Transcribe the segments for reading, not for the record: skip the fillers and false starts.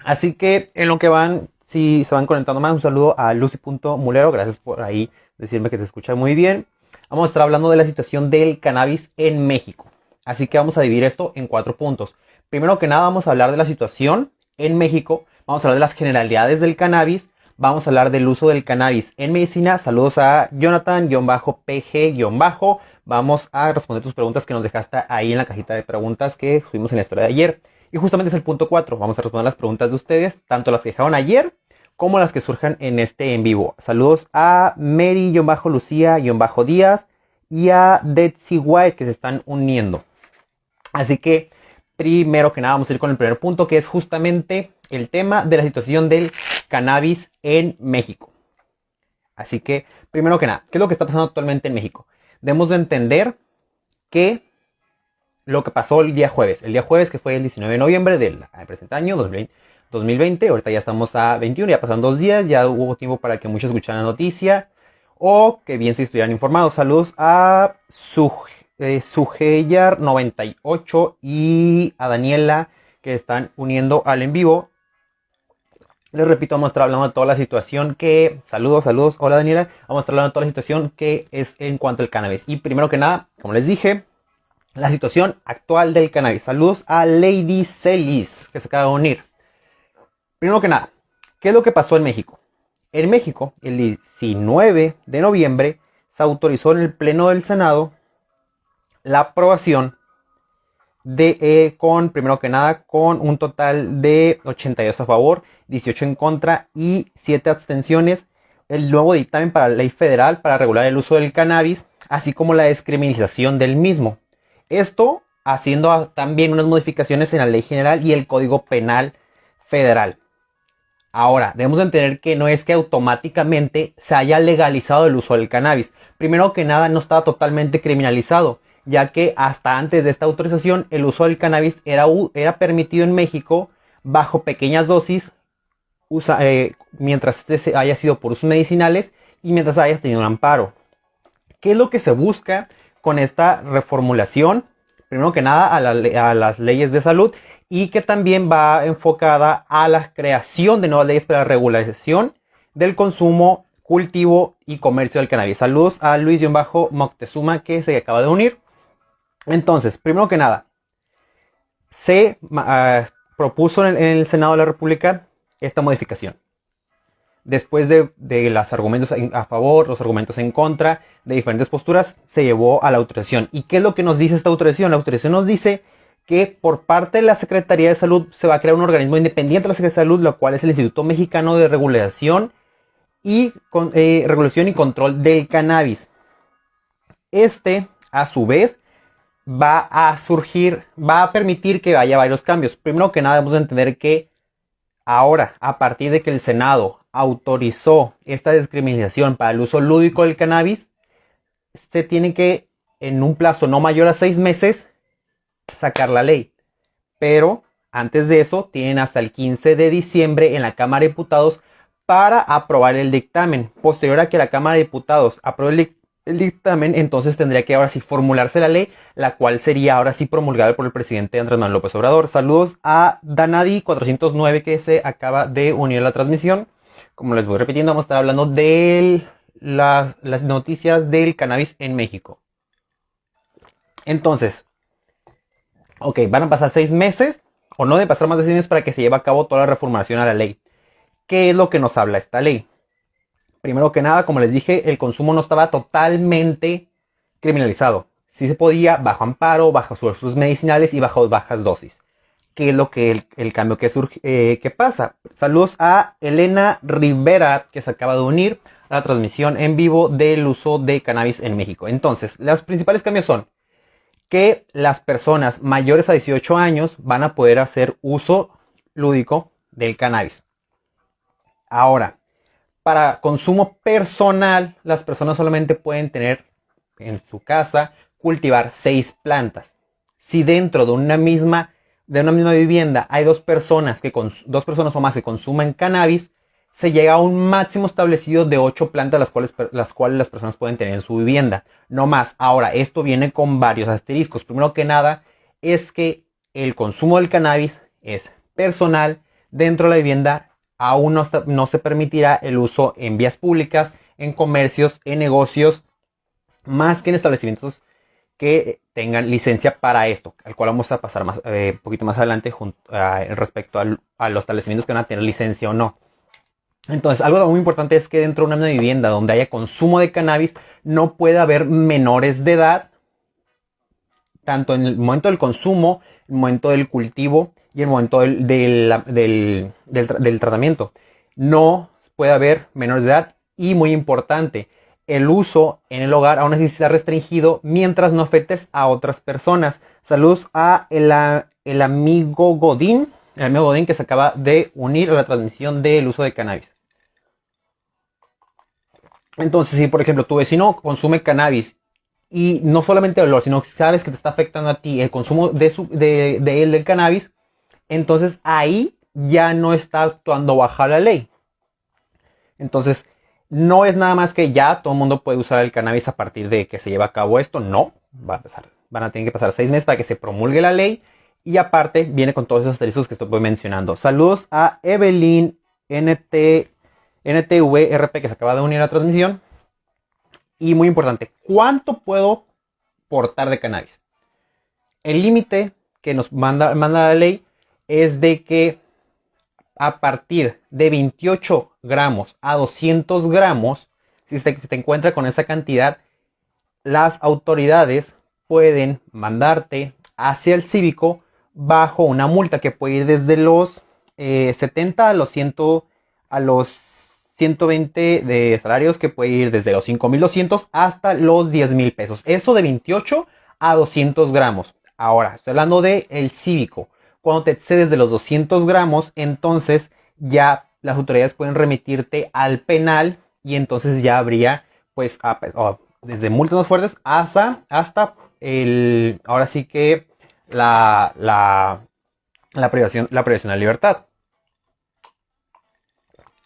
Así que en lo que van, si se van conectando más, un saludo a Lucy.mulero. Gracias por ahí decirme que te escucha muy bien. Vamos a estar hablando de la situación del cannabis en México. Así que vamos a dividir esto en 4 puntos. Primero que nada vamos a hablar de la situación en México. Vamos a hablar de las generalidades del cannabis. Vamos a hablar del uso del cannabis en medicina. Saludos a Jonathan-PG-. Vamos a responder tus preguntas que nos dejaste ahí en la cajita de preguntas que subimos en la historia de ayer. Y justamente es el punto 4. Vamos a responder las preguntas de ustedes, tanto las que dejaron ayer como las que surjan en este en vivo. Saludos a Mary-Lucía-Díaz y a Detsy White que se están uniendo. Así que, primero que nada, vamos a ir con el primer punto, que es justamente el tema de la situación del cannabis en México. Así que, primero que nada, ¿qué es lo que está pasando actualmente en México? Debemos de entender que lo que pasó el día jueves que fue el 19 de noviembre del presente año 2020, ahorita ya estamos a 21, ya pasan 2 días, ya hubo tiempo para que muchos escucharan la noticia o que bien se estuvieran informados. Saludos a Sujeyar98 y a Daniela que están uniendo al en vivo. Les repito, vamos a estar hablando de toda la situación que... Saludos, hola Daniela. Vamos a estar hablando de toda la situación que es en cuanto al cannabis. Y primero que nada, como les dije, la situación actual del cannabis. Saludos a Lady Celis, que se acaba de unir. Primero que nada, ¿qué es lo que pasó en México? En México, el 19 de noviembre, se autorizó en el Pleno del Senado la aprobación de, primero que nada, con un total de 82 a favor, 18 en contra y 7 abstenciones, el nuevo dictamen para la ley federal para regular el uso del cannabis, así como la descriminalización del mismo. Esto haciendo también unas modificaciones en la ley general y el Código Penal Federal. Ahora, debemos entender que no es que automáticamente se haya legalizado el uso del cannabis. Primero que nada, no estaba totalmente criminalizado, ya que hasta antes de esta autorización el uso del cannabis era permitido en México bajo pequeñas dosis, mientras este haya sido por usos medicinales y mientras hayas tenido un amparo. ¿Qué es lo que se busca con esta reformulación? Primero que nada a las leyes de salud, y que también va enfocada a la creación de nuevas leyes para la regularización del consumo, cultivo y comercio del cannabis. Saludos a Luis-Moctezuma que se acaba de unir. Entonces, primero que nada, se propuso en el Senado de la República esta modificación. Después de los argumentos a favor, los argumentos en contra, de diferentes posturas, se llevó a la autorización. ¿Y qué es lo que nos dice esta autorización? La autorización nos dice que por parte de la Secretaría de Salud se va a crear un organismo independiente de la Secretaría de Salud, lo cual es el Instituto Mexicano de Regulación y Control del Cannabis. Este, a su vez, va a permitir que haya varios cambios. Primero que nada, debemos entender que ahora, a partir de que el Senado autorizó esta descriminalización para el uso lúdico del cannabis, se tiene que, en un plazo no mayor a 6 meses, sacar la ley. Pero antes de eso, tienen hasta el 15 de diciembre en la Cámara de Diputados para aprobar el dictamen. Posterior a que la Cámara de Diputados apruebe el dictamen, entonces tendría que ahora sí formularse la ley, la cual sería ahora sí promulgada por el presidente Andrés Manuel López Obrador. Saludos a Danadi409 que se acaba de unir a la transmisión. Como les voy repitiendo, vamos a estar hablando de las noticias del cannabis en México. Entonces, ok, van a pasar 6 meses, o no deben pasar más de 6 meses para que se lleve a cabo toda la reformulación a la ley. ¿Qué es lo que nos habla esta ley? Primero que nada, como les dije, el consumo no estaba totalmente criminalizado. Sí se podía bajo amparo, bajo usos medicinales y bajo bajas dosis. ¿Qué es lo que el cambio que pasa? Saludos a Elena Rivera, que se acaba de unir a la transmisión en vivo del uso de cannabis en México. Entonces, los principales cambios son que las personas mayores a 18 años van a poder hacer uso lúdico del cannabis. Ahora, para consumo personal, las personas solamente pueden tener en su casa, cultivar 6 plantas. Si dentro de una misma vivienda hay 2 personas o más que consumen cannabis, se llega a un máximo establecido de 8 plantas las cuales las personas pueden tener en su vivienda. No más. Ahora, esto viene con varios asteriscos. Primero que nada, es que el consumo del cannabis es personal, dentro de la vivienda aún no se permitirá el uso en vías públicas, en comercios, en negocios, más que en establecimientos que tengan licencia para esto, al cual vamos a pasar más, un poquito más adelante respecto a los establecimientos que van a tener licencia o no. Entonces, algo muy importante es que dentro de una vivienda donde haya consumo de cannabis, no puede haber menores de edad, tanto en el momento del consumo, el momento del cultivo y el momento del tratamiento. No puede haber menores de edad y, muy importante, el uso en el hogar aún así está restringido mientras no afectes a otras personas. Saludos a el amigo Godín que se acaba de unir a la transmisión del uso de cannabis. Entonces, si por ejemplo tu vecino consume cannabis y no solamente el olor, sino que sabes que te está afectando a ti el consumo de él del cannabis, entonces ahí ya no está actuando bajo la ley. Entonces, no es nada más que ya todo el mundo puede usar el cannabis a partir de que se lleve a cabo esto. No, van a tener que pasar 6 meses para que se promulgue la ley. Y aparte, viene con todos esos asteriscos que estoy mencionando. Saludos a Evelyn NTVRP, que se acaba de unir a la transmisión. Y muy importante, ¿cuánto puedo portar de cannabis? El límite que nos manda la ley es de que a partir de 28 gramos a 200 gramos, si te encuentras con esa cantidad, las autoridades pueden mandarte hacia el cívico bajo una multa que puede ir desde los 70 a los 120 de salarios, que puede ir desde los 5,200 hasta los 10,000 pesos. Eso de 28 a 200 gramos. Ahora, estoy hablando del cívico. Cuando te excedes de los 200 gramos, entonces ya las autoridades pueden remitirte al penal y entonces ya habría, pues, desde multas más fuertes hasta ahora sí que la privación de la libertad.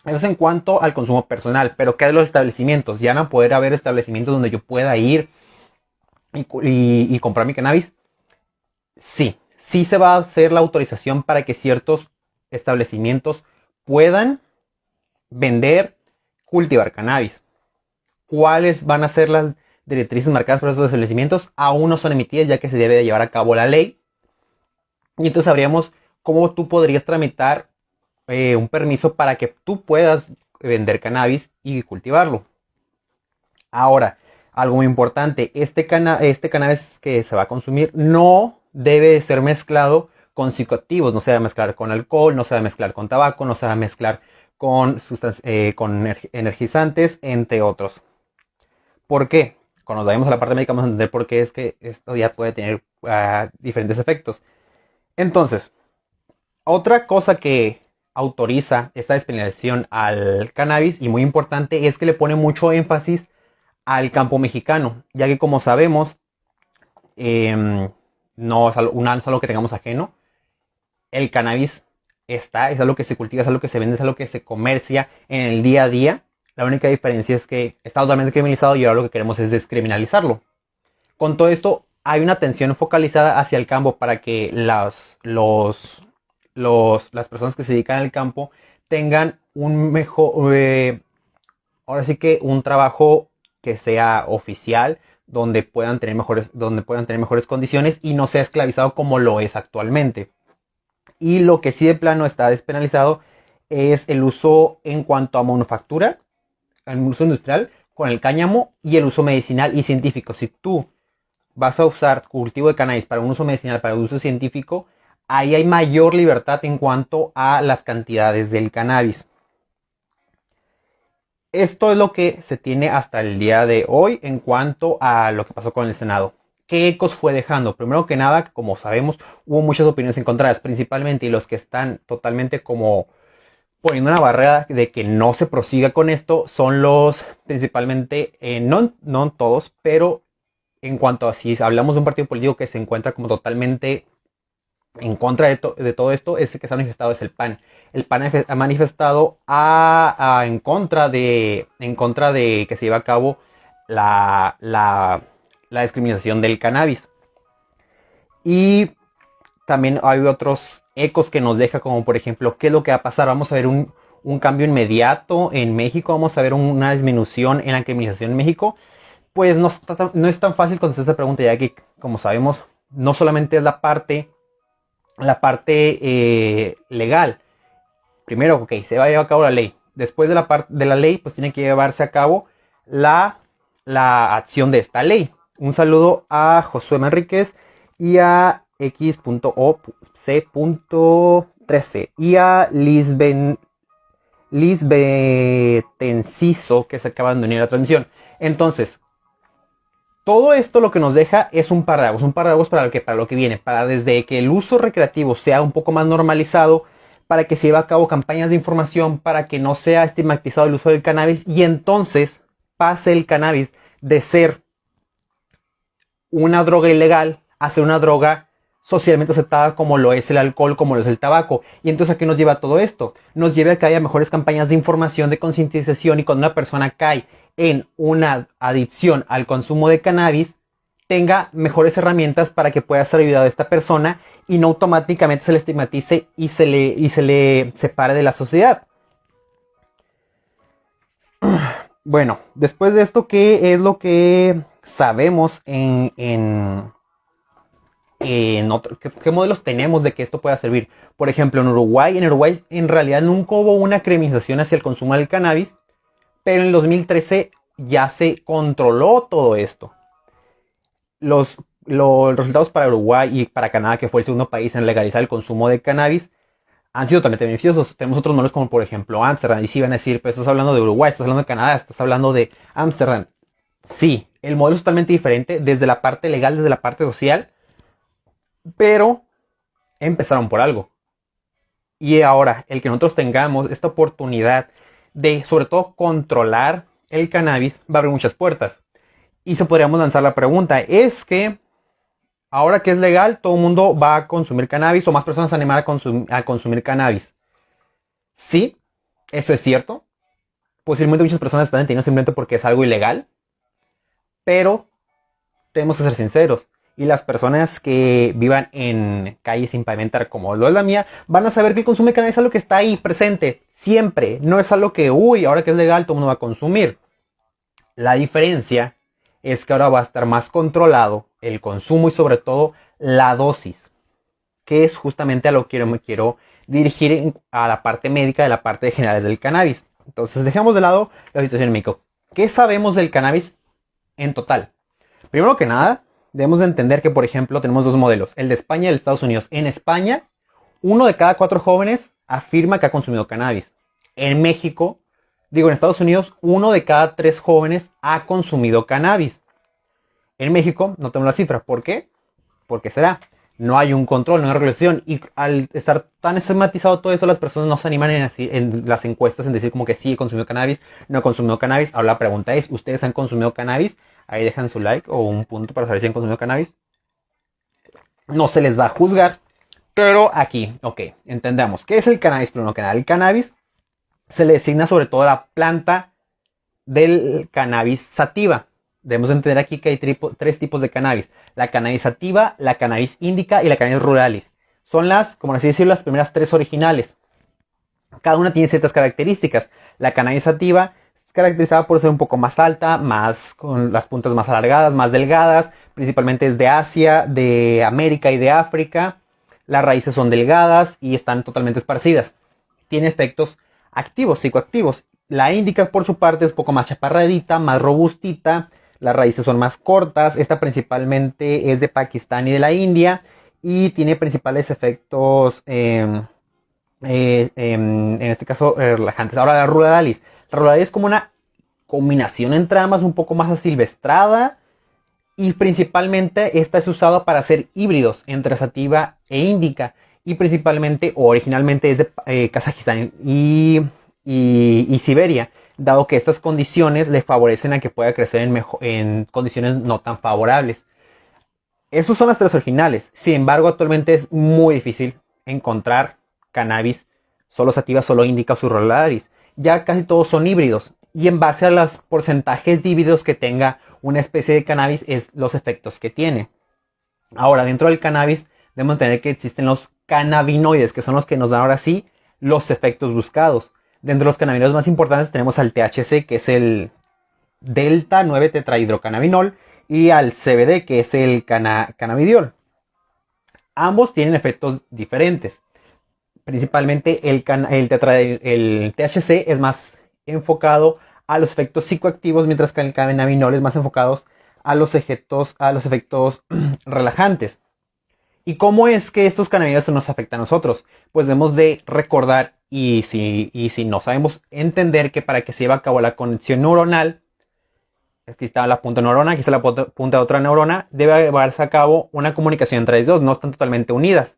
Eso es en cuanto al consumo personal, pero ¿qué de los establecimientos? ¿Ya no poder haber establecimientos donde yo pueda ir y comprar mi cannabis? Sí se va a hacer la autorización para que ciertos establecimientos puedan vender, cultivar cannabis. ¿Cuáles van a ser las directrices marcadas por estos establecimientos? Aún no son emitidas, ya que se debe de llevar a cabo la ley. Y entonces sabríamos cómo tú podrías tramitar un permiso para que tú puedas vender cannabis y cultivarlo. Ahora, algo muy importante, este cannabis que se va a consumir no debe ser mezclado con psicoactivos, no se debe mezclar con alcohol, no se debe mezclar con tabaco, no se debe mezclar con energizantes, entre otros. ¿Por qué? Cuando nos vayamos a la parte médica vamos a entender por qué es que esto ya puede tener diferentes efectos. Entonces, otra cosa que autoriza esta despenalización al cannabis, y muy importante, es que le pone mucho énfasis al campo mexicano, ya que, como sabemos, no es algo que tengamos ajeno. El cannabis es algo que se cultiva, es algo que se vende, es algo que se comercia en el día a día. La única diferencia es que está totalmente criminalizado y ahora lo que queremos es descriminalizarlo. Con todo esto, hay una atención focalizada hacia el campo para que las personas que se dedican al campo tengan un mejor, ahora sí que un trabajo que sea oficial, donde puedan tener mejores condiciones y no sea esclavizado como lo es actualmente. Y lo que sí de plano está despenalizado es el uso en cuanto a manufactura, el uso industrial con el cáñamo, y el uso medicinal y científico. Si tú vas a usar cultivo de cannabis para un uso medicinal, para un uso científico, ahí hay mayor libertad en cuanto a las cantidades del cannabis. Esto es lo que se tiene hasta el día de hoy en cuanto a lo que pasó con el Senado. ¿Qué ecos fue dejando? Primero que nada, como sabemos, hubo muchas opiniones encontradas, principalmente, y los que están totalmente como poniendo una barrera de que no se prosiga con esto son los, principalmente, no todos, pero en cuanto a si hablamos de un partido político que se encuentra como totalmente en contra de todo esto, es el que se ha manifestado, es el PAN. El PAN ha manifestado en contra de que se lleve a cabo la discriminación del cannabis. Y también hay otros ecos que nos deja, como por ejemplo, ¿qué es lo que va a pasar? Vamos a ver un cambio inmediato en México, vamos a ver una disminución en la criminalización en México. Pues no es tan fácil contestar esta pregunta, ya que, como sabemos, no solamente es la parte legal. Primero, ok, se va a llevar a cabo la ley. Después de la ley, pues tiene que llevarse a cabo la acción de esta ley. Un saludo a Josué Manríquez y a X.OC.13 y a Lisbetenciso, que se acaban de unir a la transmisión. Entonces, todo esto lo que nos deja es un parragos para lo que viene, para desde que el uso recreativo sea un poco más normalizado, para que se lleve a cabo campañas de información, para que no sea estigmatizado el uso del cannabis y entonces pase el cannabis de ser una droga ilegal a ser una droga socialmente aceptada, como lo es el alcohol, como lo es el tabaco. Y entonces, ¿a qué nos lleva todo esto? Nos lleva a que haya mejores campañas de información, de concientización, y cuando una persona cae en una adicción al consumo de cannabis, tenga mejores herramientas para que pueda ser ayudado a esta persona y no automáticamente se le estigmatice y se le separe de la sociedad. Bueno, después de esto, ¿qué es lo que sabemos ¿qué modelos tenemos de que esto pueda servir? Por ejemplo, en Uruguay en realidad nunca hubo una criminalización hacia el consumo del cannabis, pero en el 2013 ya se controló todo esto. Los resultados para Uruguay y para Canadá, que fue el segundo país en legalizar el consumo de cannabis, han sido totalmente beneficiosos. Tenemos otros modelos como por ejemplo Ámsterdam, y si van a decir, pues estás hablando de Uruguay, estás hablando de Canadá, estás hablando de Ámsterdam. Sí, el modelo es totalmente diferente desde la parte legal, desde la parte social, pero empezaron por algo. Y ahora, el que nosotros tengamos esta oportunidad de, sobre todo, controlar el cannabis, va a abrir muchas puertas. Y se podríamos lanzar la pregunta, ¿es que ahora que es legal, todo el mundo va a consumir cannabis o más personas se animar a consumir cannabis? Sí, eso es cierto. Posiblemente muchas personas están detenidas simplemente porque es algo ilegal. Pero tenemos que ser sinceros. Y las personas que vivan en calles sin pavimentar, como lo es la mía, van a saber que el consumo de cannabis es algo que está ahí presente siempre. No es algo que, ahora que es legal, todo el mundo va a consumir. La diferencia es que ahora va a estar más controlado el consumo y sobre todo la dosis, que es justamente a lo que me quiero dirigir a la parte médica de la parte de generales del cannabis. Entonces dejamos de lado la situación en México. ¿Qué sabemos del cannabis en total? Primero que nada, debemos de entender que, por ejemplo, tenemos dos modelos, el de España y el de Estados Unidos. En España, 1 de cada 4 jóvenes afirma que ha consumido cannabis. En Estados Unidos, 1 de cada 3 jóvenes ha consumido cannabis. En México no tenemos la cifra. ¿Por qué? ¿Por qué será? No hay un control, no hay regulación. Y al estar tan estigmatizado todo eso, las personas no se animan en las encuestas en decir como que sí he consumido cannabis, no he consumido cannabis. Ahora la pregunta es, ¿ustedes han consumido cannabis? Ahí dejan su like o un punto para saber si han consumido cannabis. No se les va a juzgar. Pero aquí, ok, entendamos. ¿Qué es el cannabis? Primero que nada, el cannabis se le designa sobre todo a la planta del cannabis sativa. Debemos entender aquí que hay 3 tipos de cannabis. La cannabis sativa, la cannabis indica y la cannabis ruralis. Son como así decirlo, las primeras 3 originales. Cada una tiene ciertas características. La cannabis sativa es caracterizada por ser un poco más alta, con las puntas más alargadas, más delgadas. Principalmente es de Asia, de América y de África. Las raíces son delgadas y están totalmente esparcidas. Tiene efectos activos, psicoactivos. La indica, por su parte, es un poco más chaparradita, más robustita. Las raíces son más cortas. Esta principalmente es de Pakistán y de la India. Y tiene principales efectos, en este caso, relajantes. Ahora, la ruralis. La ruralis es como una combinación entre ambas, un poco más asilvestrada. Y principalmente esta es usada para hacer híbridos entre sativa e indica. Y principalmente, o originalmente, es de Kazajistán y Siberia, dado que estas condiciones le favorecen a que pueda crecer en condiciones no tan favorables. Esas son las 3 originales. Sin embargo, actualmente es muy difícil encontrar cannabis solo sativa, solo indica o ruralis. Ya casi todos son híbridos. Y en base a los porcentajes de híbridos que tenga una especie de cannabis es los efectos que tiene. Ahora, dentro del cannabis debemos entender que existen los cannabinoides, que son los que nos dan ahora sí los efectos buscados. Dentro de los cannabinoides más importantes tenemos al THC, que es el delta 9 tetrahidrocannabinol, y al CBD, que es el cannabidiol. Ambos tienen efectos diferentes. Principalmente el THC es más enfocado a los efectos psicoactivos, mientras que el cannabinol es más enfocado a los efectos relajantes. ¿Y cómo es que estos cannabinoides nos afectan a nosotros? Pues debemos de recordar, y si no sabemos entender, que para que se lleve a cabo la conexión neuronal, aquí está la punta neurona, aquí está la punta de otra neurona, debe llevarse a cabo una comunicación entre las dos, no están totalmente unidas.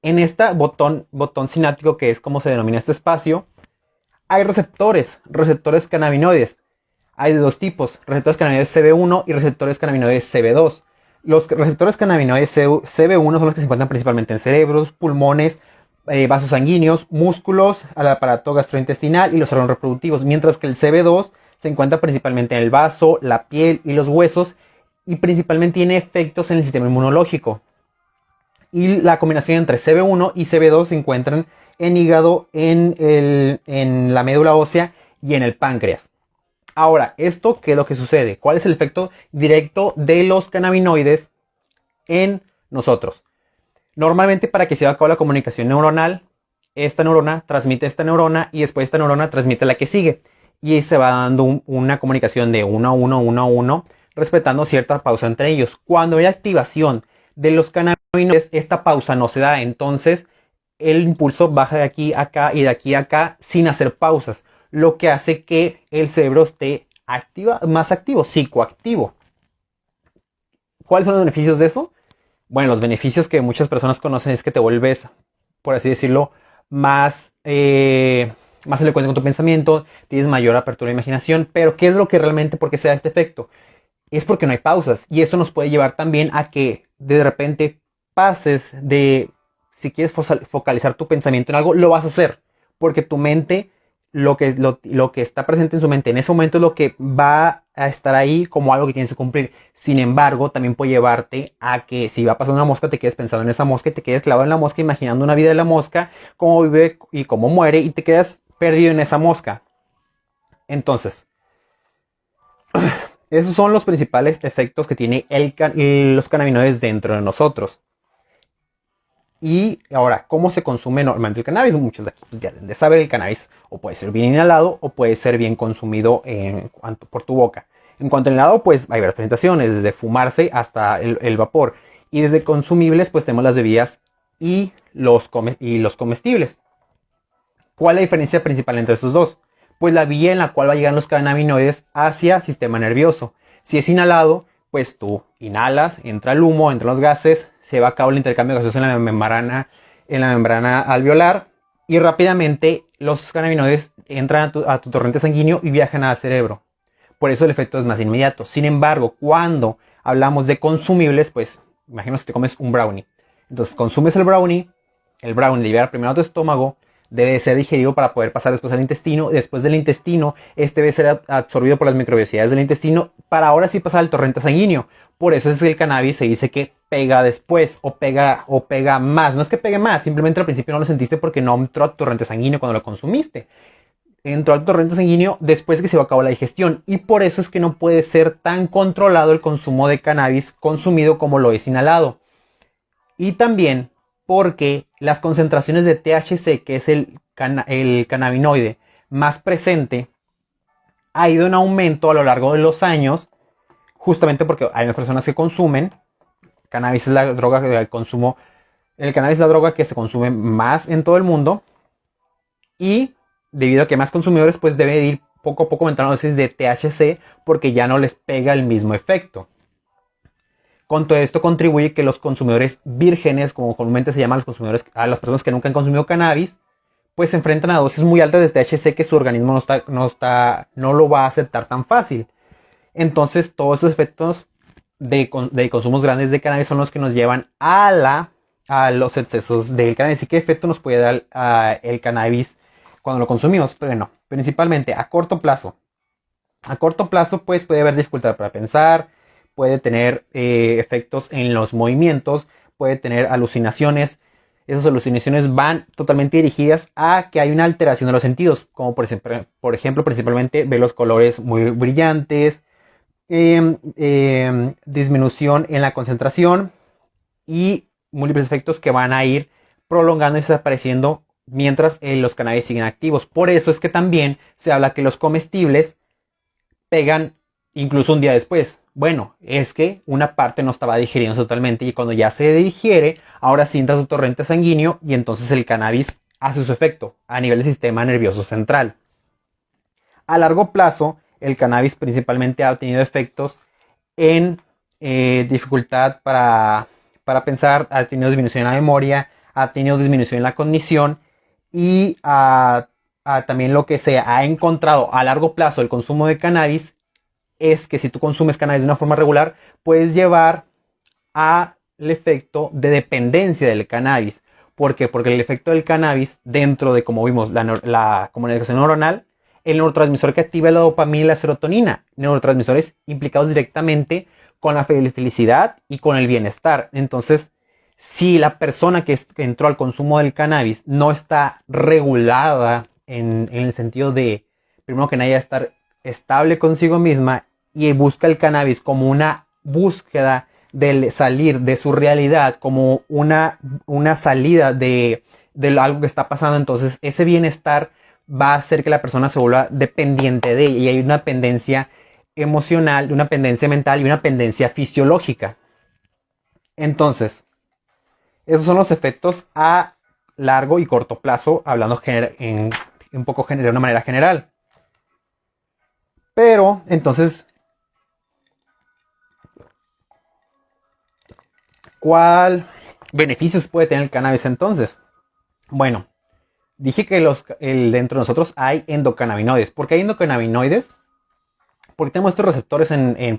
En este botón sináptico, que es como se denomina este espacio, hay receptores cannabinoides. Hay de dos tipos, receptores cannabinoides CB1 y receptores cannabinoides CB2. Los receptores cannabinoides CB1 son los que se encuentran principalmente en cerebros, pulmones, vasos sanguíneos, músculos, al aparato gastrointestinal y los órganos reproductivos, mientras que el CB2 se encuentra principalmente en el vaso, la piel y los huesos, y principalmente tiene efectos en el sistema inmunológico. Y la combinación entre CB1 y CB2 se encuentran en hígado, en la médula ósea y en el páncreas. Ahora, ¿esto qué es lo que sucede? ¿Cuál es el efecto directo de los cannabinoides en nosotros? Normalmente, para que se lleve a cabo la comunicación neuronal, esta neurona transmite a esta neurona y después esta neurona transmite a la que sigue. Y se va dando una comunicación de 1 a 1, 1 a 1, respetando cierta pausa entre ellos. Cuando hay activación de los cannabinoides, esta pausa no se da. Entonces, el impulso baja de aquí a acá y de aquí a acá sin hacer pausas, lo que hace que el cerebro esté más activo, psicoactivo. ¿Cuáles son los beneficios de eso? Bueno, los beneficios que muchas personas conocen es que te vuelves, por así decirlo, más elocuente con tu pensamiento, tienes mayor apertura de imaginación. Pero ¿qué es lo que realmente, por qué se da este efecto? Es porque no hay pausas, y eso nos puede llevar también a que de repente pases de, si quieres focalizar tu pensamiento en algo, lo vas a hacer, porque tu mente, lo que está presente en su mente en ese momento es lo que va a estar ahí como algo que tienes que cumplir. Sin embargo, también puede llevarte a que si va pasando una mosca, te quedes pensando en esa mosca y te quedes clavado en la mosca, imaginando una vida de la mosca, cómo vive y cómo muere, y te quedas perdido en esa mosca. Entonces, esos son los principales efectos que tiene los cannabinoides dentro de nosotros. Y ahora, ¿cómo se consume normalmente el cannabis? Muchos de aquí pues, ya deben de saber, el cannabis o puede ser bien inhalado o puede ser bien consumido por tu boca. En cuanto al inhalado, pues hay varias presentaciones, desde fumarse hasta el vapor. Y desde consumibles, pues tenemos las bebidas y los comestibles. ¿Cuál es la diferencia principal entre estos dos? Pues la vía en la cual va a llegar los cannabinoides hacia el sistema nervioso. Si es inhalado, pues tú inhalas, entra el humo, entran los gases, se va a cabo el intercambio gaseoso en la membrana alveolar, y rápidamente los cannabinoides entran a tu torrente sanguíneo y viajan al cerebro. Por eso el efecto es más inmediato. Sin embargo, cuando hablamos de consumibles, pues imagínate que te comes un brownie. Entonces consumes el brownie libera primero a tu estómago, debe ser digerido para poder pasar después al intestino. Después del intestino, este debe ser absorbido por las microbiosidades del intestino para ahora sí pasar al torrente sanguíneo. Por eso es que el cannabis se dice que pega después o pega más. No es que pegue más, simplemente al principio no lo sentiste porque no entró a tu torrente sanguíneo cuando lo consumiste. Entró al torrente sanguíneo después de que se va a cabo la digestión. Y por eso es que no puede ser tan controlado el consumo de cannabis consumido como lo es inhalado. Y también porque las concentraciones de THC, que es el cannabinoide más presente, ha ido en aumento a lo largo de los años, justamente porque hay personas que consumen. Cannabis es la droga de consumo. El cannabis es la droga que se consume más en todo el mundo, y debido a que más consumidores, pues debe ir poco a poco aumentando la dosis de THC porque ya no les pega el mismo efecto. Con todo esto contribuye que los consumidores vírgenes, como comúnmente se llaman a las personas que nunca han consumido cannabis, pues se enfrentan a dosis muy altas de THC que su organismo no lo va a aceptar tan fácil. Entonces todos esos efectos de consumos grandes de cannabis son los que nos llevan a los excesos del cannabis. ¿Y qué efecto nos puede dar el cannabis cuando lo consumimos? Pero bueno, principalmente a corto plazo. A corto plazo, pues puede haber dificultad para pensar, puede tener efectos en los movimientos, puede tener alucinaciones. Esas alucinaciones van totalmente dirigidas a que hay una alteración de los sentidos, como por ejemplo principalmente ve los colores muy brillantes, disminución en la concentración y múltiples efectos que van a ir prolongando y desapareciendo mientras los cannabis siguen activos. Por eso es que también se habla que los comestibles pegan incluso un día después. Bueno, es que una parte no estaba digiriendo totalmente y cuando ya se digiere, ahora sienta su torrente sanguíneo y entonces el cannabis hace su efecto a nivel del sistema nervioso central. A largo plazo, el cannabis principalmente ha tenido efectos en dificultad para pensar, ha tenido disminución en la memoria, ha tenido disminución en la cognición y también lo que se ha encontrado a largo plazo el consumo de cannabis es que si tú consumes cannabis de una forma regular, puedes llevar al efecto de dependencia del cannabis. ¿Por qué? Porque el efecto del cannabis, dentro de, como vimos, la comunicación neuronal, el neurotransmisor que activa es la dopamina y la serotonina, neurotransmisores implicados directamente con la felicidad y con el bienestar. Entonces, si la persona que entró al consumo del cannabis no está regulada en el sentido de, primero que nada, estar estable consigo misma y busca el cannabis como una búsqueda de salir de su realidad, como una salida de algo que está pasando, entonces ese bienestar va a hacer que la persona se vuelva dependiente de ella y hay una dependencia emocional, una dependencia mental y una dependencia fisiológica. Entonces, esos son los efectos a largo y corto plazo, hablando un poco de una manera general. Pero, entonces, ¿cuál beneficios puede tener el cannabis entonces? Bueno, dije que dentro de nosotros hay endocannabinoides. ¿Por qué hay endocannabinoides? Porque tenemos estos receptores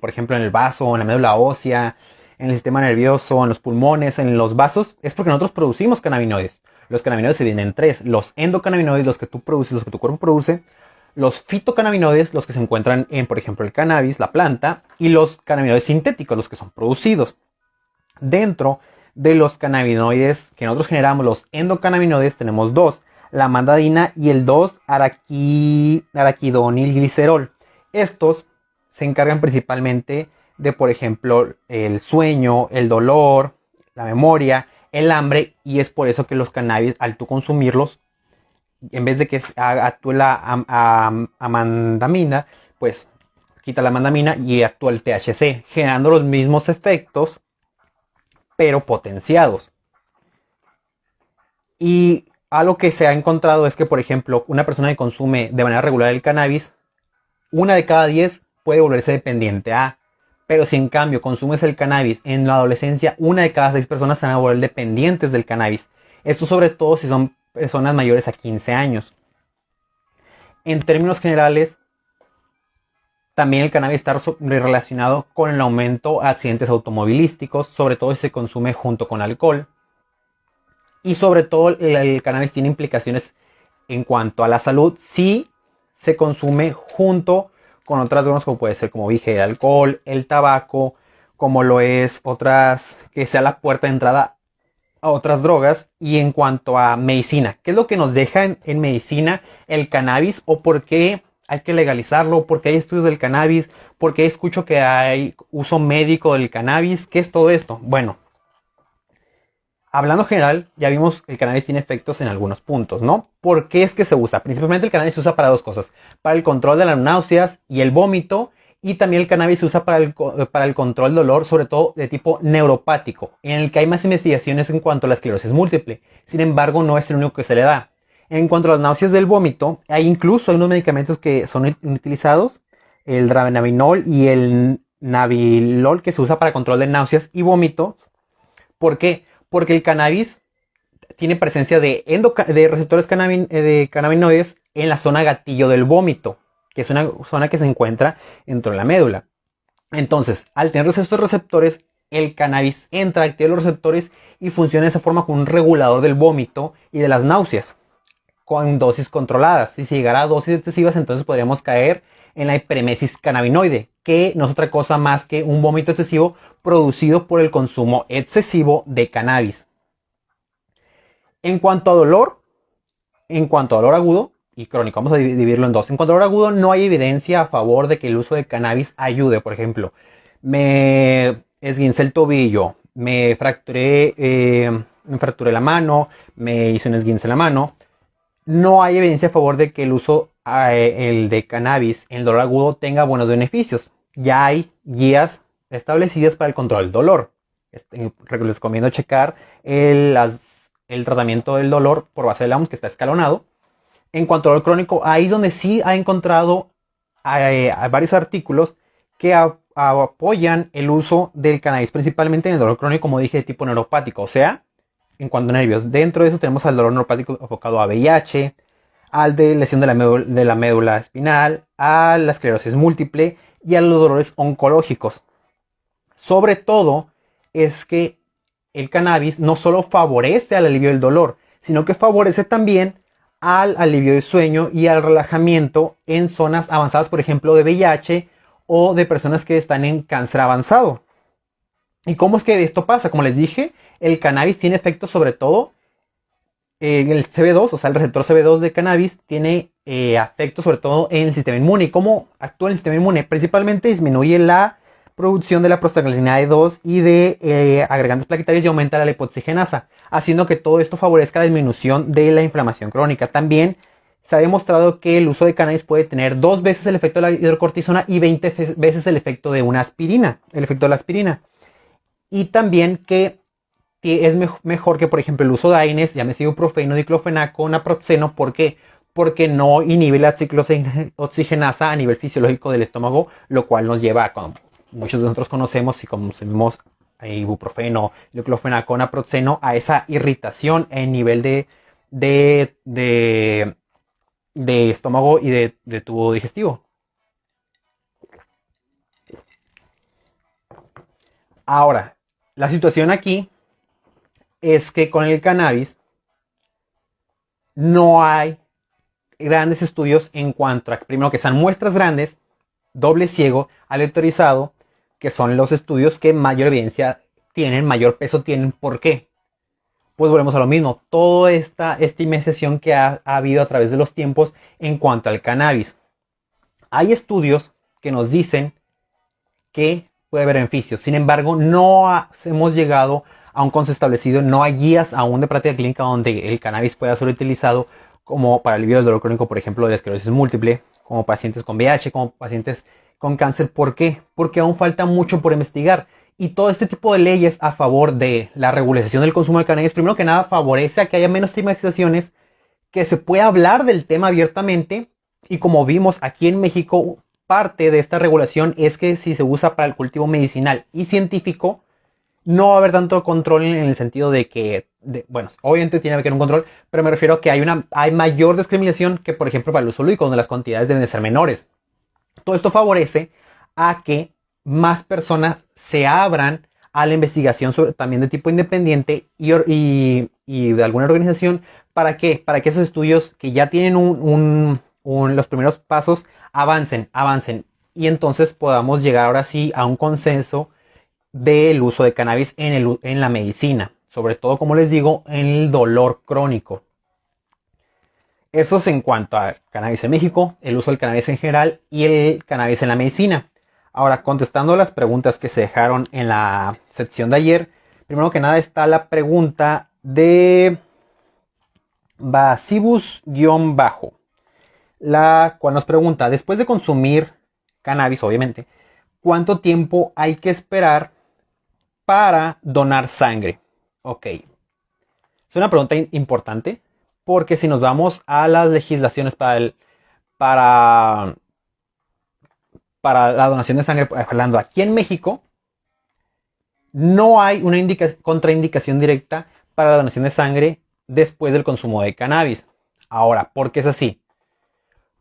por ejemplo, en el vaso, en la médula ósea, en el sistema nervioso, en los pulmones, en los vasos. Es porque nosotros producimos cannabinoides. Los cannabinoides se dividen en tres. Los endocannabinoides, los que tú produces, los que tu cuerpo produce. Los fitocannabinoides, los que se encuentran en, por ejemplo, el cannabis, la planta. Y los cannabinoides sintéticos, los que son producidos. Dentro de los cannabinoides que nosotros generamos, los endocannabinoides, tenemos dos. La amandadina y el 2-araquidonilglicerol. Estos se encargan principalmente de, por ejemplo, el sueño, el dolor, la memoria, el hambre, y es por eso que los cannabis, al tú consumirlos, en vez de que actúe la amandamina, pues quita la amandamina y actúa el THC, generando los mismos efectos, pero potenciados. Y algo que se ha encontrado es que, por ejemplo, una persona que consume de manera regular el cannabis, 1 de cada 10 puede volverse dependiente a. Pero si en cambio consumes el cannabis en la adolescencia, 1 de cada 6 personas se van a volver dependientes del cannabis. Esto sobre todo si son personas mayores a 15 años. En términos generales, también el cannabis está relacionado con el aumento de accidentes automovilísticos, sobre todo si se consume junto con alcohol. Y sobre todo el cannabis tiene implicaciones en cuanto a la salud si se consume junto con otras drogas, como puede ser, como dije, el alcohol, el tabaco, como lo es otras, que sea la puerta de entrada a otras drogas. Y en cuanto a medicina, ¿qué es lo que nos deja en medicina el cannabis? ¿O por qué hay que legalizarlo? ¿Por qué hay estudios del cannabis? ¿Por qué escucho que hay uso médico del cannabis? ¿Qué es todo esto? Bueno, hablando general, ya vimos que el cannabis tiene efectos en algunos puntos, ¿no? ¿Por qué es que se usa? Principalmente el cannabis se usa para dos cosas. Para el control de las náuseas y el vómito. Y también el cannabis se usa para el control del dolor, sobre todo de tipo neuropático, en el que hay más investigaciones en cuanto a la esclerosis múltiple. Sin embargo, no es el único que se le da. En cuanto a las náuseas del vómito, hay incluso unos medicamentos que son utilizados, el dronabinol y el nabilol, que se usa para control de náuseas y vómitos. ¿Por qué? Porque el cannabis tiene presencia de receptores de cannabinoides en la zona gatillo del vómito, que es una zona que se encuentra dentro de la médula. Entonces, al tener estos receptores, el cannabis entra, activa los receptores y funciona de esa forma como un regulador del vómito y de las náuseas. con dosis controladas. Si se llegara a dosis excesivas, entonces podríamos caer en la hiperemesis cannabinoide, que no es otra cosa más que un vómito excesivo producido por el consumo excesivo de cannabis. En cuanto a dolor agudo y crónico, vamos a dividirlo en dos. En cuanto a dolor agudo, no hay evidencia a favor de que el uso de cannabis ayude. Por ejemplo, me esguincé el tobillo, me fracturé la mano, me hice un esguince en la mano. No hay evidencia a favor de que el uso el de cannabis en el dolor agudo tenga buenos beneficios. Ya hay guías establecidas para el control del dolor. Les recomiendo checar el tratamiento del dolor por base de Lamos, que está escalonado. En cuanto al dolor crónico, ahí es donde sí ha encontrado varios artículos que apoyan el uso del cannabis, principalmente en el dolor crónico, como dije, de tipo neuropático, o sea, en cuanto a nervios. Dentro de eso tenemos al dolor neuropático enfocado a VIH, al de lesión de la médula espinal, a la esclerosis múltiple y a los dolores oncológicos. Sobre todo es que el cannabis no solo favorece al alivio del dolor, sino que favorece también al alivio del sueño y al relajamiento en zonas avanzadas, por ejemplo, de VIH o de personas que están en cáncer avanzado. ¿Y cómo es que esto pasa? Como les dije, el cannabis tiene efectos sobre todo el CB2, o sea, el receptor CB2 de cannabis tiene efectos sobre todo en el sistema inmune. ¿Y cómo actúa el sistema inmune? Principalmente disminuye la producción de la prostaglandina E2 y de agregantes plaquetarios y aumenta la lipoxigenasa, haciendo que todo esto favorezca la disminución de la inflamación crónica. También se ha demostrado que el uso de cannabis puede tener 2 veces el efecto de la hidrocortisona y 20 veces el efecto de una aspirina, el efecto de la aspirina. Y también que es mejor que, por ejemplo, el uso de AINES, llámese ibuprofeno, diclofenaco, naproxeno. ¿Por qué? Porque no inhibe la ciclooxigenasa a nivel fisiológico del estómago, lo cual nos lleva a, como muchos de nosotros conocemos, si consumimos ibuprofeno, diclofenaco, naproxeno, a esa irritación en nivel de estómago y de tubo digestivo. Ahora, la situación aquí es que con el cannabis no hay grandes estudios en cuanto a, primero, que sean muestras grandes, doble ciego, aleatorizado, que son los estudios que mayor evidencia tienen, mayor peso tienen. ¿Por qué? Pues volvemos a lo mismo, toda esta investigación que ha habido a través de los tiempos en cuanto al cannabis. Hay estudios que nos dicen que puede haber beneficios, sin embargo no hemos llegado a un consenso establecido, no hay guías aún de práctica clínica donde el cannabis pueda ser utilizado como para alivio del dolor crónico, por ejemplo, de esclerosis múltiple, como pacientes con VIH, como pacientes con cáncer. ¿Por qué? Porque aún falta mucho por investigar. Y todo este tipo de leyes a favor de la regulación del consumo de cannabis, primero que nada, favorece a que haya menos estigmatizaciones, que se pueda hablar del tema abiertamente. Y como vimos aquí en México, parte de esta regulación es que si se usa para el cultivo medicinal y científico, no va a haber tanto control en el sentido de que, bueno, obviamente tiene que haber un control, pero me refiero a que hay mayor discriminación que, por ejemplo, para el uso lúdico, donde las cantidades deben de ser menores. Todo esto favorece a que más personas se abran a la investigación también de tipo independiente y de alguna organización. ¿Para qué? Para que esos estudios que ya tienen los primeros pasos avancen y entonces podamos llegar ahora sí a un consenso del uso de cannabis en la medicina, sobre todo, como les digo, en el dolor crónico. Eso es en cuanto a cannabis en México, el uso del cannabis en general y el cannabis en la medicina. Ahora, contestando las preguntas que se dejaron en la sección de ayer, primero que nada está la pregunta de Basibus-bajo, la cual nos pregunta, después de consumir cannabis, obviamente, ¿cuánto tiempo hay que esperar para donar sangre? Ok, es una pregunta importante, porque si nos vamos a las legislaciones para la donación de sangre, hablando aquí en México, no hay una contraindicación directa para la donación de sangre después del consumo de cannabis. Ahora, ¿por qué es así?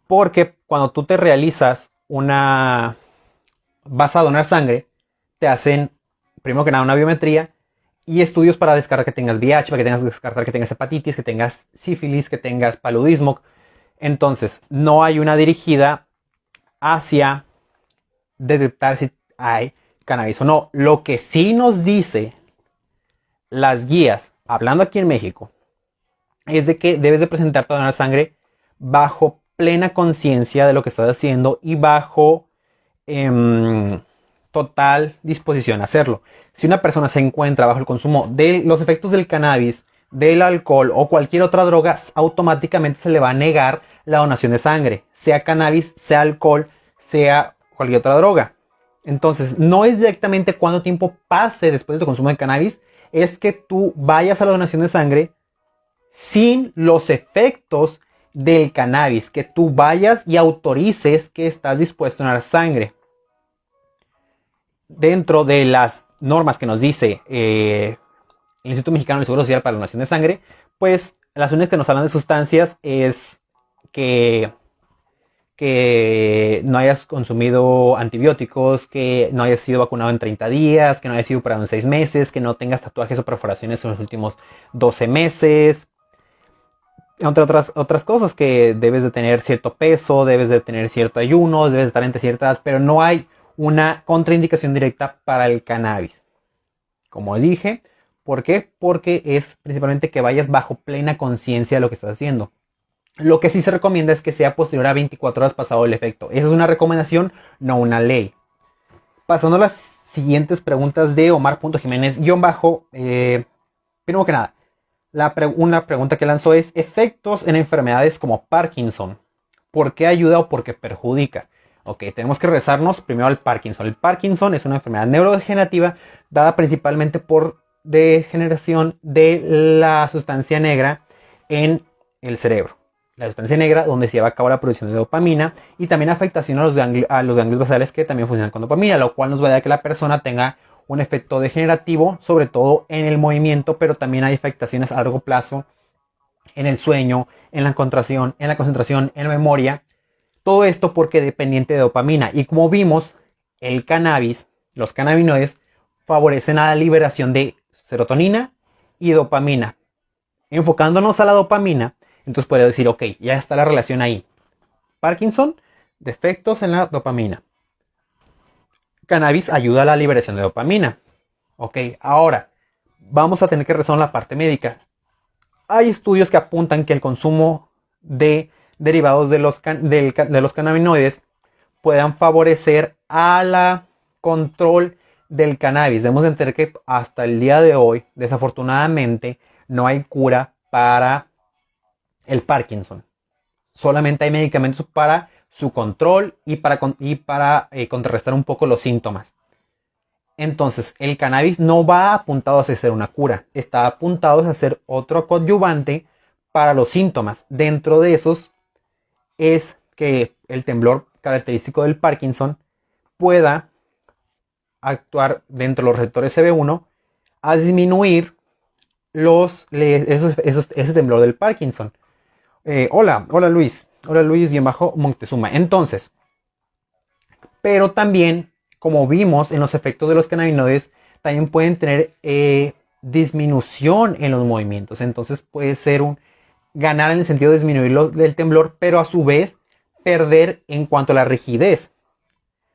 Porque cuando tú te realizas vas a donar sangre, te hacen, primero que nada, una biometría y estudios para descartar que tengas VIH, para que tengas descartar que tengas hepatitis, que tengas sífilis, que tengas paludismo. Entonces, no hay una dirigida hacia detectar si hay cannabis o no. Lo que sí nos dice las guías, hablando aquí en México, es de que debes de presentarte a donar sangre bajo plena conciencia de lo que estás haciendo y bajo total disposición a hacerlo. Si una persona se encuentra bajo el consumo de los efectos del cannabis, del alcohol o cualquier otra droga, automáticamente se le va a negar la donación de sangre, sea cannabis, sea alcohol, sea cualquier otra droga. Entonces, no es directamente cuánto tiempo pase después de tu consumo de cannabis, es que tú vayas a la donación de sangre sin los efectos del cannabis, que tú vayas y autorices que estás dispuesto a donar sangre. Dentro de las normas que nos dice el Instituto Mexicano del Seguro Social para la donación de sangre, pues las únicas que nos hablan de sustancias es que no hayas consumido antibióticos, que no hayas sido vacunado en 30 días, que no hayas sido operado en 6 meses, que no tengas tatuajes o perforaciones en los últimos 12 meses. Entre otras cosas, que debes de tener cierto peso, debes de tener cierto ayuno, debes de estar entre ciertas, pero no hay una contraindicación directa para el cannabis. Como dije, ¿por qué? Porque es principalmente que vayas bajo plena conciencia de lo que estás haciendo. Lo que sí se recomienda es que sea posterior a 24 horas pasado el efecto. Esa es una recomendación, no una ley. Pasando a las siguientes preguntas de Omar.Jiménez primero que nada, una pregunta que lanzó es: efectos en enfermedades como Parkinson. ¿Por qué ayuda o por qué perjudica? Ok, tenemos que regresarnos primero al Parkinson. El Parkinson es una enfermedad neurodegenerativa dada principalmente por degeneración de la sustancia negra en el cerebro. La sustancia negra donde se lleva a cabo la producción de dopamina, y también afectación a los ganglios basales que también funcionan con dopamina, lo cual nos va a dar que la persona tenga un efecto degenerativo, sobre todo en el movimiento, pero también hay afectaciones a largo plazo en el sueño, en la concentración, en la memoria. Todo esto porque dependiente de dopamina. Y como vimos, el cannabis, los cannabinoides, favorecen a la liberación de serotonina y dopamina. Enfocándonos a la dopamina, entonces puedo decir, ok, ya está la relación ahí. Parkinson, defectos en la dopamina. Cannabis ayuda a la liberación de dopamina. Ok, ahora vamos a tener que resolver la parte médica. Hay estudios que apuntan que el consumo de derivados de los cannabinoides puedan favorecer a la control del cannabis. Debemos entender que hasta el día de hoy, desafortunadamente, no hay cura para el Parkinson. Solamente hay medicamentos para su control y para contrarrestar un poco los síntomas. Entonces, el cannabis no va apuntado a ser una cura, está apuntado a ser otro coadyuvante para los síntomas. Dentro de esos es que el temblor característico del Parkinson pueda actuar dentro de los receptores CB1 a disminuir ese temblor del Parkinson. Hola Luis y bajo Montezuma. Entonces, pero también, como vimos en los efectos de los cannabinoides, también pueden tener disminución en los movimientos. Entonces puede ser ganar en el sentido de disminuir el temblor, pero a su vez perder en cuanto a la rigidez.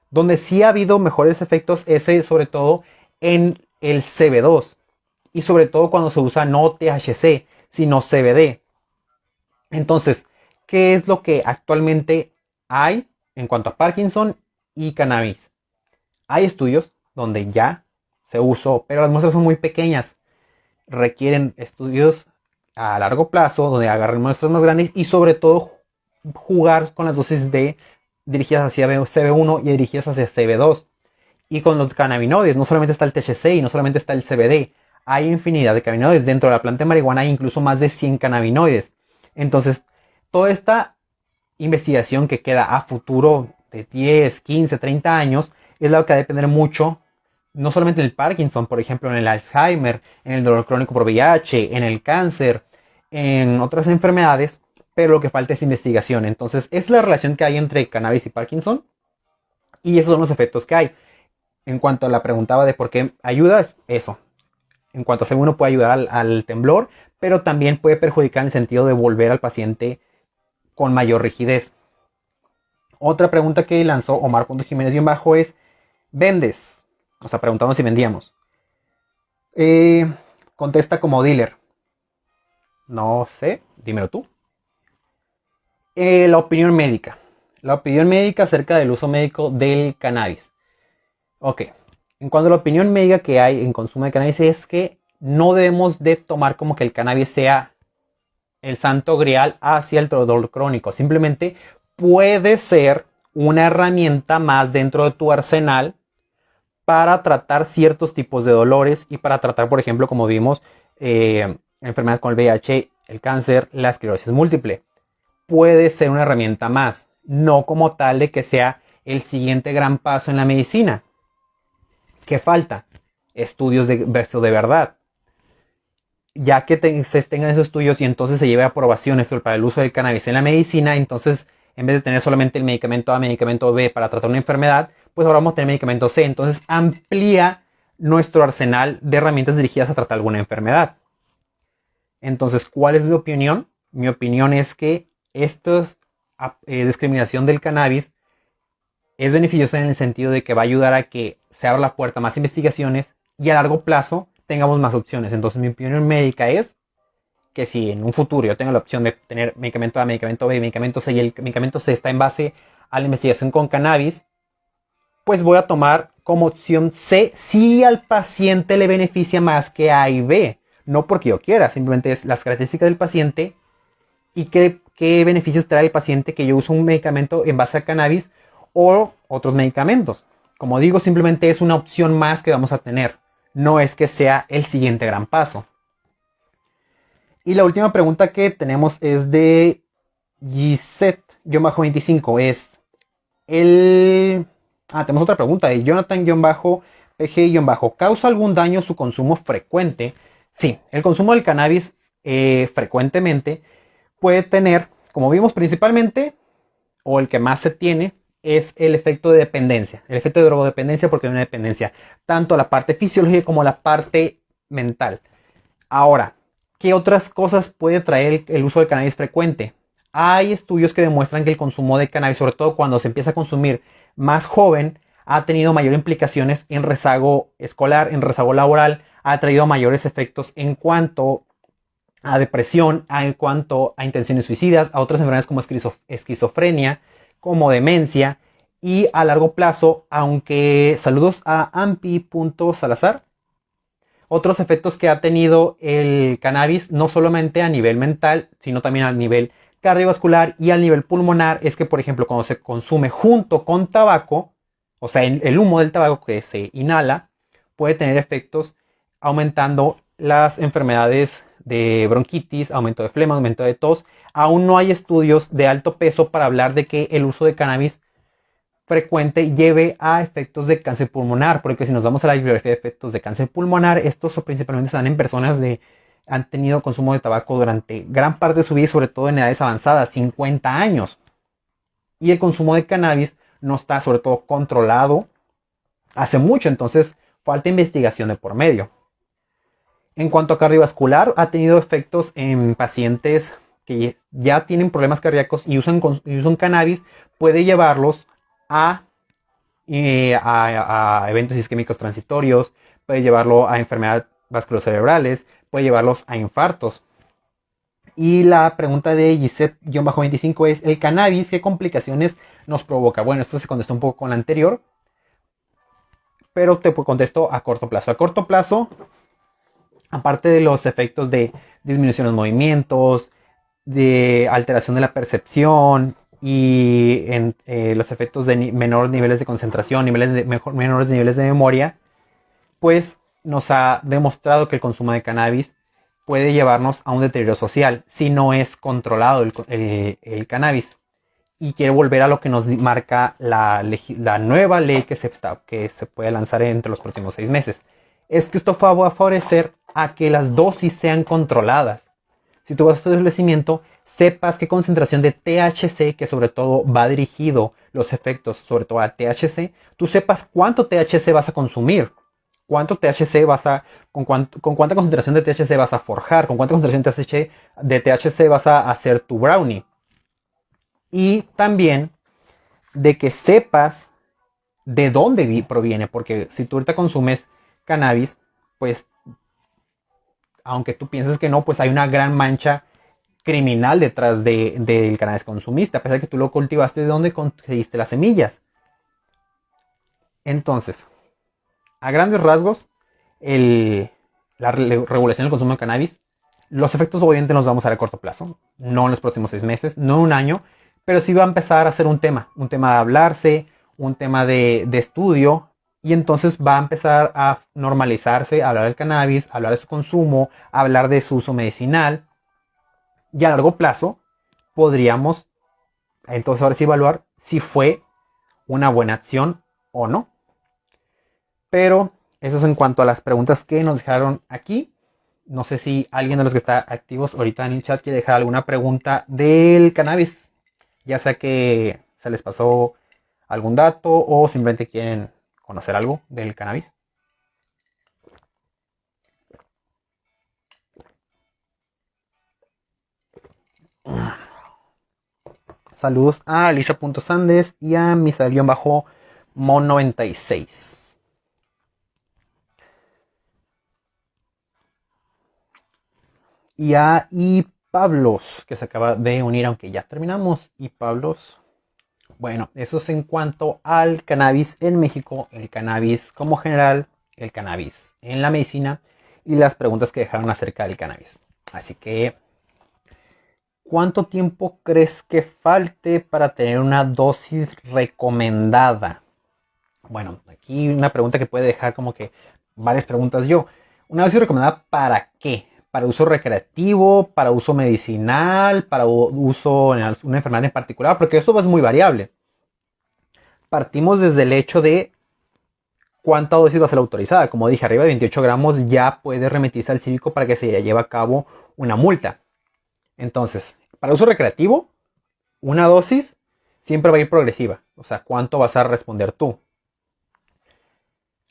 Donde sí ha habido mejores efectos sobre todo en el CB2, y sobre todo cuando se usa no THC, sino CBD. Entonces, ¿qué es lo que actualmente hay en cuanto a Parkinson y cannabis? Hay estudios donde ya se usó, pero las muestras son muy pequeñas. Requieren estudios a largo plazo, donde agarren muestras más grandes y sobre todo jugar con las dosis dirigidas hacia CB1 y dirigidas hacia CB2. Y con los cannabinoides, no solamente está el THC y no solamente está el CBD. Hay infinidad de cannabinoides. Dentro de la planta de marihuana hay incluso más de 100 cannabinoides. Entonces, toda esta investigación que queda a futuro de 10, 15, 30 años es la que va a depender mucho, no solamente en el Parkinson, por ejemplo, en el Alzheimer, en el dolor crónico por VIH, en el cáncer, en otras enfermedades, pero lo que falta es investigación. Entonces, es la relación que hay entre cannabis y Parkinson, y esos son los efectos que hay. En cuanto a la pregunta de por qué ayuda, es eso. en cuanto a ser uno puede ayudar al temblor, pero también puede perjudicar en el sentido de volver al paciente con mayor rigidez. Otra pregunta que lanzó Omar.Jiménez-bajo es, ¿vendes? O sea, preguntando si vendíamos. Contesta como dealer. No sé, dímelo tú. La opinión médica. La opinión médica acerca del uso médico del cannabis. Ok. En cuanto a la opinión médica que hay en consumo de cannabis es que no debemos de tomar como que el cannabis sea el santo grial hacia el dolor crónico. Simplemente puede ser una herramienta más dentro de tu arsenal para tratar ciertos tipos de dolores y para tratar, por ejemplo, como vimos, enfermedades con el VIH, el cáncer, la esclerosis múltiple. Puede ser una herramienta más, no como tal de que sea el siguiente gran paso en la medicina. ¿Qué falta? Estudios de verdad. Ya que se tengan esos estudios y entonces se lleve a aprobaciones para el uso del cannabis en la medicina, entonces en vez de tener solamente el medicamento A, medicamento B para tratar una enfermedad, pues ahora vamos a tener medicamento C. Entonces amplía nuestro arsenal de herramientas dirigidas a tratar alguna enfermedad. Entonces, ¿cuál es mi opinión? Mi opinión es que esta discriminación del cannabis es beneficiosa en el sentido de que va a ayudar a que se abra la puerta a más investigaciones y a largo plazo tengamos más opciones. Entonces mi opinión médica es que si en un futuro yo tengo la opción de tener medicamento A, medicamento B, medicamento C y el medicamento C está en base a la investigación con cannabis, pues voy a tomar como opción C si al paciente le beneficia más que A y B. No porque yo quiera, simplemente es las características del paciente y qué beneficios trae el paciente que yo uso un medicamento en base a cannabis o otros medicamentos. Como digo, simplemente es una opción más que vamos a tener. No es que sea el siguiente gran paso. Y la última pregunta que tenemos es de Gisette-25. Es tenemos otra pregunta de Jonathan-PG- ¿Causa algún daño su consumo frecuente? Sí, el consumo del cannabis frecuentemente puede tener, como vimos principalmente, o el que más se tiene, es el efecto de dependencia. El efecto de drogodependencia porque hay una dependencia tanto a la parte fisiológica como a la parte mental. Ahora, ¿qué otras cosas puede traer el uso del cannabis frecuente? Hay estudios que demuestran que el consumo de cannabis, sobre todo cuando se empieza a consumir más joven, ha tenido mayor implicaciones en rezago escolar, en rezago laboral, ha traído mayores efectos en cuanto a depresión, en cuanto a intenciones suicidas, a otras enfermedades como esquizofrenia, como demencia y a largo plazo, aunque saludos a ampi.salazar, otros efectos que ha tenido el cannabis, no solamente a nivel mental, sino también a nivel cardiovascular y a nivel pulmonar, es que, por ejemplo, cuando se consume junto con tabaco, o sea, el humo del tabaco que se inhala, puede tener efectos aumentando las enfermedades de bronquitis, aumento de flema, aumento de tos. Aún no hay estudios de alto peso para hablar de que el uso de cannabis frecuente lleve a efectos de cáncer pulmonar, porque si nos vamos a la bibliografía de efectos de cáncer pulmonar, estos principalmente se dan en personas que han tenido consumo de tabaco durante gran parte de su vida, sobre todo en edades avanzadas, 50 años. Y el consumo de cannabis no está sobre todo controlado hace mucho, entonces falta investigación de por medio. En cuanto a cardiovascular, ha tenido efectos en pacientes que ya tienen problemas cardíacos y usan cannabis, puede llevarlos a eventos isquémicos transitorios, puede llevarlo a enfermedades vasculocerebrales, puede llevarlos a infartos. Y la pregunta de Gisette-25 es, ¿el cannabis qué complicaciones nos provoca? Bueno, esto se contestó un poco con la anterior, pero te contesto a corto plazo. A corto plazo, aparte de los efectos de disminución de los movimientos, de alteración de la percepción y los efectos de menores niveles de concentración, menores niveles de memoria, pues nos ha demostrado que el consumo de cannabis puede llevarnos a un deterioro social si no es controlado el cannabis. Y quiero volver a lo que nos marca la nueva ley que se puede lanzar entre los próximos 6 meses. Es que esto va a favorecer a que las dosis sean controladas. Si tú vas a tu establecimiento, sepas qué concentración de THC, que sobre todo va dirigido los efectos sobre todo a THC, tú sepas cuánto THC vas a consumir. cuánto THC con cuánta concentración de THC vas a forjar, con cuánta concentración de THC vas a hacer tu brownie. Y también de que sepas de dónde proviene, porque si tú ahorita consumes cannabis, pues aunque tú pienses que no, pues hay una gran mancha criminal detrás del cannabis consumista, a pesar de que tú lo cultivaste de donde conseguiste las semillas. Entonces, a grandes rasgos, la regulación del consumo de cannabis, los efectos obviamente los vamos a ver a corto plazo, no en los próximos 6 meses, no en un año, pero sí va a empezar a ser un tema de hablarse, un tema de estudio, y entonces va a empezar a normalizarse, a hablar del cannabis, a hablar de su consumo, a hablar de su uso medicinal, y a largo plazo podríamos entonces ahora sí evaluar si fue una buena acción o no. Pero eso es en cuanto a las preguntas que nos dejaron aquí. No sé si alguien de los que está activos ahorita en el chat quiere dejar alguna pregunta del cannabis. Ya sea que se les pasó algún dato o simplemente quieren conocer algo del cannabis. Saludos a Alicia.Sandes y a Misael-Mon96. Y a Pablos, que se acaba de unir, aunque ya terminamos. Y Pablos, bueno, eso es en cuanto al cannabis en México, el cannabis como general, el cannabis en la medicina y las preguntas que dejaron acerca del cannabis. Así que, ¿cuánto tiempo crees que falte para tener una dosis recomendada? Bueno, aquí una pregunta que puede dejar como que varias preguntas yo. ¿Una dosis recomendada para qué? ¿Para uso recreativo? ¿Para uso medicinal? ¿Para uso en una enfermedad en particular? Porque eso es muy variable. Partimos desde el hecho de cuánta dosis va a ser autorizada. Como dije, arriba de 28 gramos ya puede remitirse al cívico para que se lleve a cabo una multa. Entonces, para uso recreativo, una dosis siempre va a ir progresiva. O sea, ¿cuánto vas a responder tú?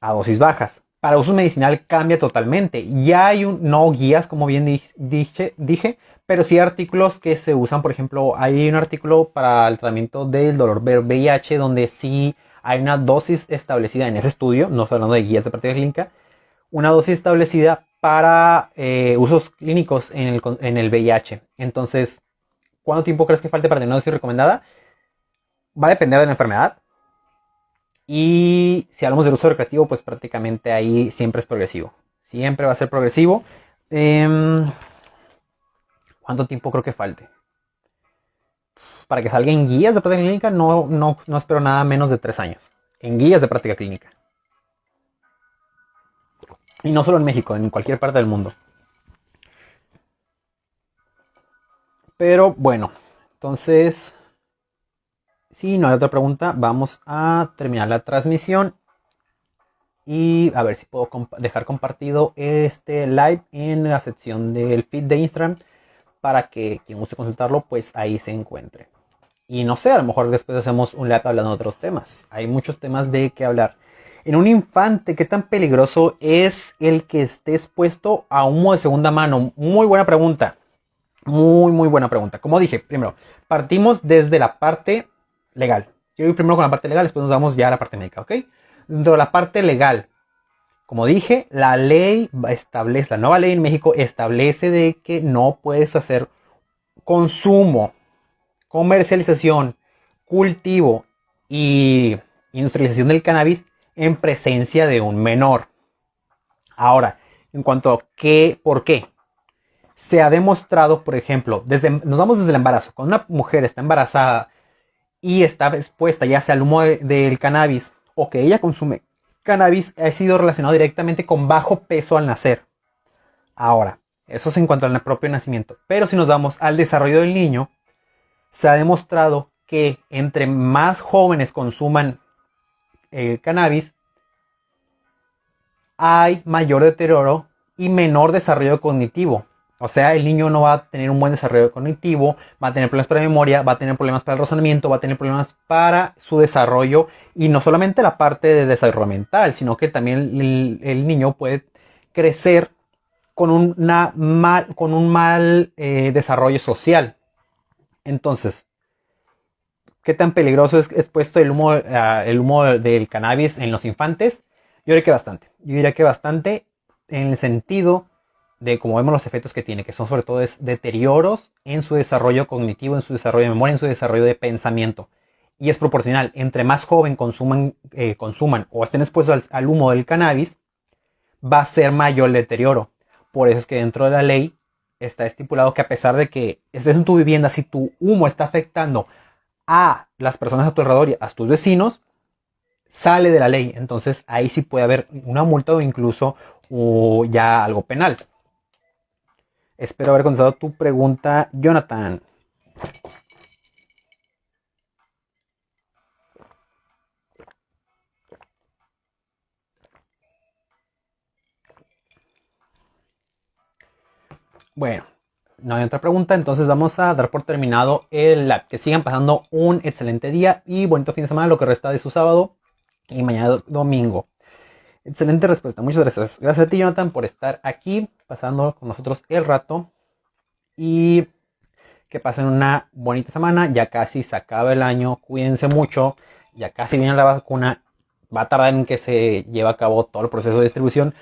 A dosis bajas. Para uso medicinal cambia totalmente. Ya hay no guías, como bien dije, pero sí artículos que se usan. Por ejemplo, hay un artículo para el tratamiento del dolor VIH donde sí hay una dosis establecida en ese estudio. No estoy hablando de guías de práctica clínica. Una dosis establecida para usos clínicos en el VIH. Entonces, ¿cuánto tiempo crees que falte para tener una dosis recomendada? Va a depender de la enfermedad. Y si hablamos del uso recreativo, pues prácticamente ahí siempre es progresivo. Siempre va a ser progresivo. ¿Cuánto tiempo creo que falte? Para que salga en guías de práctica clínica, no espero nada menos de 3 años. En guías de práctica clínica. Y no solo en México, en cualquier parte del mundo. Pero bueno, entonces, si no hay otra pregunta, vamos a terminar la transmisión. Y a ver si puedo dejar compartido este live en la sección del feed de Instagram para que quien guste consultarlo, pues ahí se encuentre. Y no sé, a lo mejor después hacemos un live hablando de otros temas. Hay muchos temas de qué hablar. En un infante, ¿qué tan peligroso es el que esté expuesto a humo de segunda mano? Muy buena pregunta. Muy buena pregunta. Como dije, primero, partimos desde la parte legal. Yo voy primero con la parte legal, después nos vamos ya a la parte médica, ¿ok? Dentro de la parte legal, como dije, la ley establece, la nueva ley en México establece de que no puedes hacer consumo, comercialización, cultivo y industrialización del cannabis en presencia de un menor. Ahora, en cuanto a por qué, se ha demostrado, por ejemplo, nos vamos desde el embarazo. Cuando una mujer está embarazada y está expuesta ya sea al humo del cannabis o que ella consume cannabis, ha sido relacionado directamente con bajo peso al nacer. Ahora, eso es en cuanto al propio nacimiento. Pero si nos vamos al desarrollo del niño, se ha demostrado que entre más jóvenes consuman cannabis, hay mayor deterioro y menor desarrollo cognitivo. O sea, el niño no va a tener un buen desarrollo cognitivo, va a tener problemas para la memoria, va a tener problemas para el razonamiento, va a tener problemas para su desarrollo, y no solamente la parte de desarrollo mental, sino que también el niño puede crecer con un mal desarrollo social. Entonces, ¿qué tan peligroso es expuesto el humo del cannabis en los infantes? Yo diría que bastante. Yo diría que bastante en el sentido de, como vemos, los efectos que tiene, que son sobre todo deterioros en su desarrollo cognitivo, en su desarrollo de memoria, en su desarrollo de pensamiento. Y es proporcional. Entre más joven consuman o estén expuestos al humo del cannabis, va a ser mayor el deterioro. Por eso es que dentro de la ley está estipulado que, a pesar de que estés en tu vivienda, si tu humo está afectando a las personas a tu alrededor y a tus vecinos, sale de la ley. Entonces ahí sí puede haber una multa o incluso ya algo penal. Espero haber contestado tu pregunta, Jonathan. Bueno, no hay otra pregunta, entonces vamos a dar por terminado el live. Que sigan pasando un excelente día y bonito fin de semana, lo que resta de su sábado y mañana domingo. Excelente respuesta, muchas gracias. Gracias a ti, Jonathan, por estar aquí pasando con nosotros el rato. Y que pasen una bonita semana. Ya casi se acaba el año, cuídense mucho. Ya casi viene la vacuna. Va a tardar en que se lleve a cabo todo el proceso de distribución,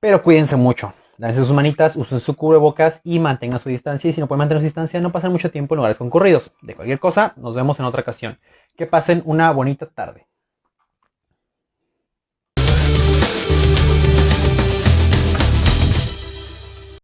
pero cuídense mucho. Lávense sus manitas, usen su cubrebocas y mantengan su distancia. Y si no pueden mantener su distancia, no pasen mucho tiempo en lugares concurridos. De cualquier cosa, nos vemos en otra ocasión. Que pasen una bonita tarde.